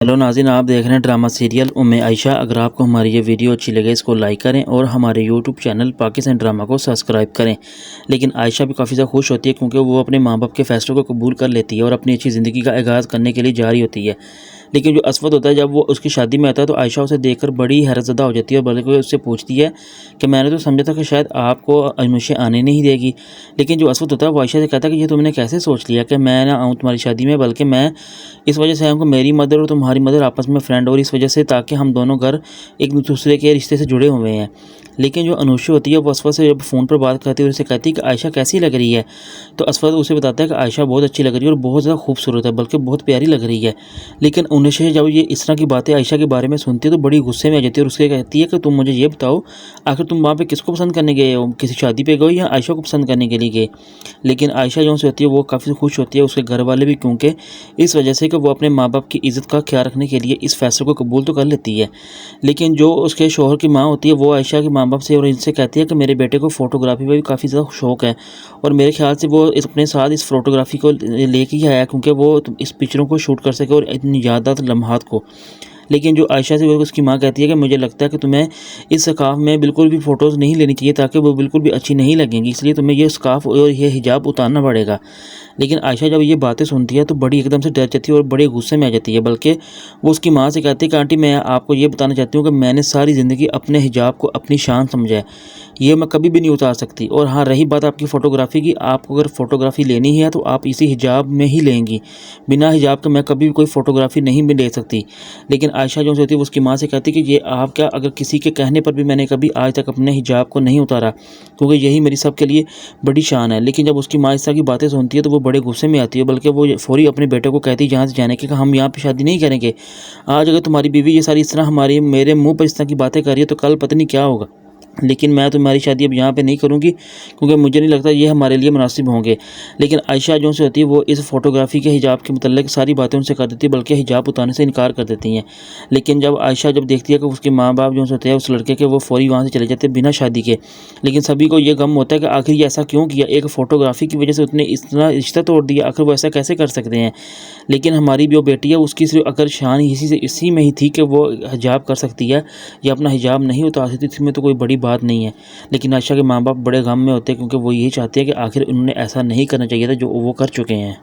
Hello नाज़रीन, आप देख रहे हैं ड्रामा सीरियल उम्मे आयशा। अगर आपको हमारी ये वीडियो अच्छी लगे इसको लाइक करें और हमारे यूट्यूब चैनल पाकिस्तान ड्रामा को सब्सक्राइब करें। लेकिन आयशा भी काफ़ी ज़्यादा खुश होती है क्योंकि वो अपने माँ बाप के फ़ैसलों को कबूल कर लेती है और अपनी अच्छी ज़िंदगी का आगाज़ करने के लिए जा रही होती है। लेकिन जो असवद होता है, जब वो उसकी शादी में आता है तो आयशा उसे देखकर बड़ी हैरतज़दा हो जाती है और बल्कि उससे पूछती है कि मैंने तो समझा था कि शायद आपको अनुशे आने नहीं देगी। लेकिन जो असवद होता है वो आयशा से कहता है कि ये तुमने कैसे सोच लिया कि मैं ना आऊँ तुम्हारी शादी में, बल्कि मैं इस वजह से आया हूँ कि मेरी मदर और तुम्हारी मदर आपस में फ्रेंड और इस वजह से ताकि हम दोनों घर एक दूसरे के रिश्ते से जुड़े हुए हैं। लेकिन जो अनुशा होती है वो असफद से जब फ़ोन पर बात करती है और उसे कहती है कि आयशा कैसी लग रही है, तो असफद उसे बताता है कि आयशा बहुत अच्छी लग रही है और बहुत ज़्यादा खूबसूरत है, बल्कि बहुत प्यारी लग रही है। लेकिन अनुशा जब ये इस तरह की बातें आयशा के बारे में सुनती है तो बड़ी गुस्से में आ जाती है और उससे कहती है कि तुम मुझे ये बताओ, आखिर तुम वहाँ पे किसको पसंद करने गए हो, किसी शादी पे गए या आयशा को पसंद करने के लिए गए। लेकिन आयशा जो से होती है वो काफ़ी खुश होती है, उसके घर वाले भी, क्योंकि इस वजह से कि वो अपने माँ बाप की इज़्ज़त का ख्याल रखने के लिए इस फैसले को कबूल तो कर लेती है। लेकिन जो उसके शौहर की माँ होती है वो आयशा के माँ बाप से और इनसे कहती है कि मेरे बेटे को फ़ोटोग्राफी में भी काफ़ी ज़्यादा शौक़ है और मेरे ख्याल से वो अपने साथ इस फ़ोटोग्राफी को लेके ही आया क्योंकि वो इस पिक्चरों को शूट कर सके और इतनी यादगार लम्हात को। लेकिन जो आयशा से वो उसकी माँ कहती है कि मुझे लगता है कि तुम्हें इस स्कार्फ़ में बिल्कुल भी फ़ोटोज़ नहीं लेनी चाहिए ताकि वो बिल्कुल भी अच्छी नहीं लगेंगी, इसलिए तुम्हें ये स्कार्फ़ और ये हिजाब उतारना पड़ेगा। लेकिन आयशा जब ये बातें सुनती है तो बड़ी एकदम से डर जाती है और बड़े गुस्से में आ जाती है, बल्कि वो उसकी माँ से कहती है कि आंटी, मैं आपको ये बताना चाहती हूँ कि मैंने सारी ज़िंदगी अपने हिजाब को अपनी शान समझा है, ये मैं कभी भी नहीं उतार सकती। और हाँ, रही बात आपकी फ़ोटोग्राफ़ी की, आपको अगर फ़ोटोग्राफ़ी लेनी है तो आप इसी हिजाब में ही लेंगी, बिना हिजाब के मैं कभी भी कोई फ़ोटोग्राफ़ी नहीं भी ले सकती। लेकिन आयशा जो होती है वो उसकी माँ से कहती है कि ये आप क्या, अगर किसी के कहने पर भी मैंने कभी आज तक अपने हिजाब को नहीं उतारा क्योंकि यही मेरी सबके लिए बड़ी शान है। लेकिन जब उसकी माँ इस तरह की बातें सुनती है तो वो बड़े गुस्से में आती है, बल्कि वो फ़ौरी अपने बेटे को कहती है जहाँ से जाने के कि हम यहाँ पे शादी नहीं करेंगे। आज अगर तुम्हारी बीवी ये सारी इस तरह हमारी मेरे मुँह पर इस तरह की बातें कर रही है तो कल पता नहीं क्या होगा। लेकिन मैं तुम्हारी शादी अब यहाँ पे नहीं करूँगी क्योंकि मुझे नहीं लगता ये हमारे लिए मुनासिब होंगे। लेकिन आयशा जो से होती है वो इस फ़ोटोग्राफ़ी के हिजाब के मुतल्लिक़ सारी बातें उनसे कर देती है, बल्कि हिजाब उतारने से इनकार कर देती हैं। लेकिन जब आयशा जब देखती है कि उसके माँ बाप जो होते हैं उस लड़के के, वो फ़ौरी वहाँ से चले जाते हैं बिना शादी के। लेकिन सभी को ये गम होता है कि आखिर ये ऐसा क्यों किया, एक फ़ोटोग्राफ़ी की वजह से उसने इतना रिश्ता तोड़ दिया, आखिर वो ऐसा कैसे कर सकते हैं। लेकिन हमारी जो बेटी है उसकी सिर्फ अगर शान इसी में ही थी कि वो हिजाब कर सकती है या अपना हिजाब नहीं उतार सकती, इसमें तो कोई बड़ी बात नहीं है। लेकिन आयशा के माँ बाप बड़े गम में होते हैं क्योंकि वो यही चाहते हैं कि आखिर उन्होंने ऐसा नहीं करना चाहिए था जो वो कर चुके हैं।